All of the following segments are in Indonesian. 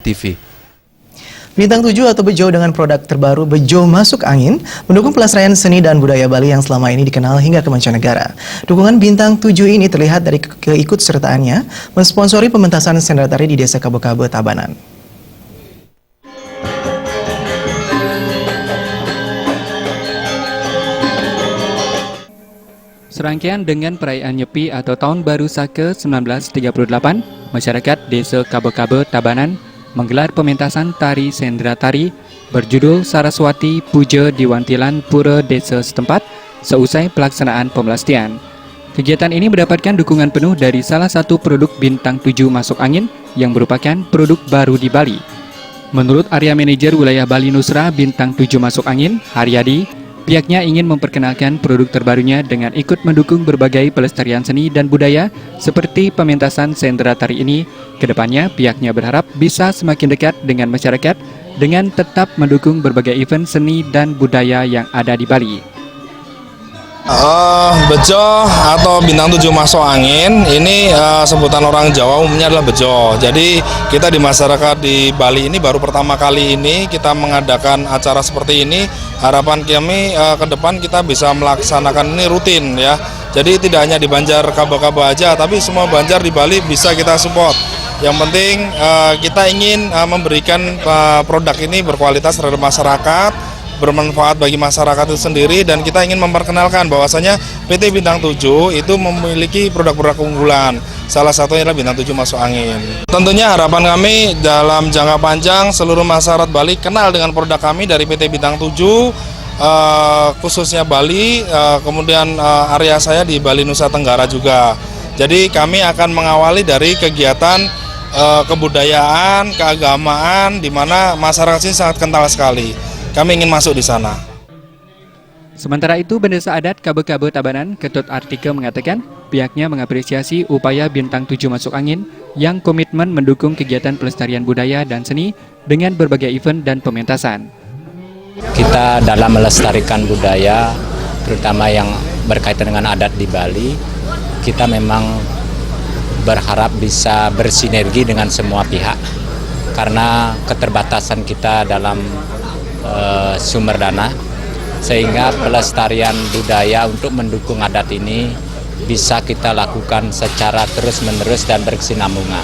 TV. Bintang 7 atau Bejo dengan produk terbaru Bejo Masuk Angin mendukung pelestarian seni dan budaya Bali yang selama ini dikenal hingga ke mancanegara. Dukungan Bintang 7 ini terlihat dari keikutsertaannya mensponsori pementasan sendera tari di Desa Kabo-Kabo, Tabanan. Serangkaian dengan perayaan Nyepi atau Tahun Baru Saka 1938, masyarakat Desa Kabo-Kabo, Tabanan menggelar pementasan tari sendera tari berjudul Saraswati Puja di Wantilan Pura Desa setempat seusai pelaksanaan pemelastian. Kegiatan ini mendapatkan dukungan penuh dari salah satu produk Bintang 7 Masuk Angin yang merupakan produk baru di Bali. Menurut Area Manajer Wilayah Bali Nusra Bintang 7 Masuk Angin, Haryadi, pihaknya ingin memperkenalkan produk terbarunya dengan ikut mendukung berbagai pelestarian seni dan budaya seperti pementasan sendera tari ini. Kedepannya, pihaknya berharap bisa semakin dekat dengan masyarakat dengan tetap mendukung berbagai event seni dan budaya yang ada di Bali. Bejo atau Bintang 7 Masuk Angin ini sebutan orang Jawa umumnya adalah bejo. Jadi kita di masyarakat di Bali ini baru pertama kali ini kita mengadakan acara seperti ini. Harapan kami ke depan kita bisa melaksanakan ini rutin ya. Jadi tidak hanya di Banjar Kabo-Kabo aja, tapi semua Banjar di Bali bisa kita support. Yang penting kita ingin memberikan produk ini berkualitas terhadap masyarakat, bermanfaat bagi masyarakat itu sendiri, dan kita ingin memperkenalkan bahwasanya PT Bintang 7 itu memiliki produk-produk unggulan. Salah satunya adalah Bintang 7 Masuk Angin. Tentunya harapan kami dalam jangka panjang seluruh masyarakat Bali kenal dengan produk kami dari PT Bintang 7, khususnya Bali, kemudian area saya di Bali Nusa Tenggara juga. Jadi kami akan mengawali dari kegiatan kebudayaan, keagamaan, di mana masyarakat sini sangat kental sekali. Kami ingin masuk di sana. Sementara itu, Bendesa Adat Kabo-Kabo Tabanan, Ketut Artika mengatakan pihaknya mengapresiasi upaya Bintang 7 Masuk Angin yang komitmen mendukung kegiatan pelestarian budaya dan seni dengan berbagai event dan pementasan. Kita dalam melestarikan budaya, terutama yang berkaitan dengan adat di Bali, kita memang berharap bisa bersinergi dengan semua pihak karena keterbatasan kita dalam sumber dana, sehingga pelestarian budaya untuk mendukung adat ini bisa kita lakukan secara terus-menerus dan berkesinambungan.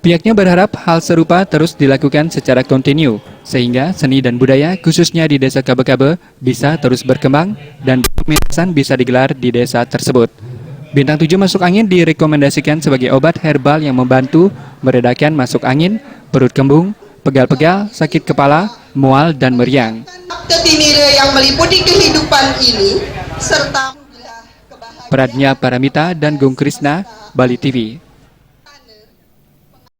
Pihaknya berharap hal serupa terus dilakukan secara kontinu, sehingga seni dan budaya khususnya di Desa Kabo-Kabo bisa terus berkembang dan pementasan bisa digelar di desa tersebut. Bintang 7 Masuk Angin direkomendasikan sebagai obat herbal yang membantu meredakan masuk angin, perut kembung, pegal-pegal, sakit kepala, mual, dan meriang. Ketimira yang meliputi kehidupan ini, serta Pradnya Paramita dan Gung Krisna, Bali TV.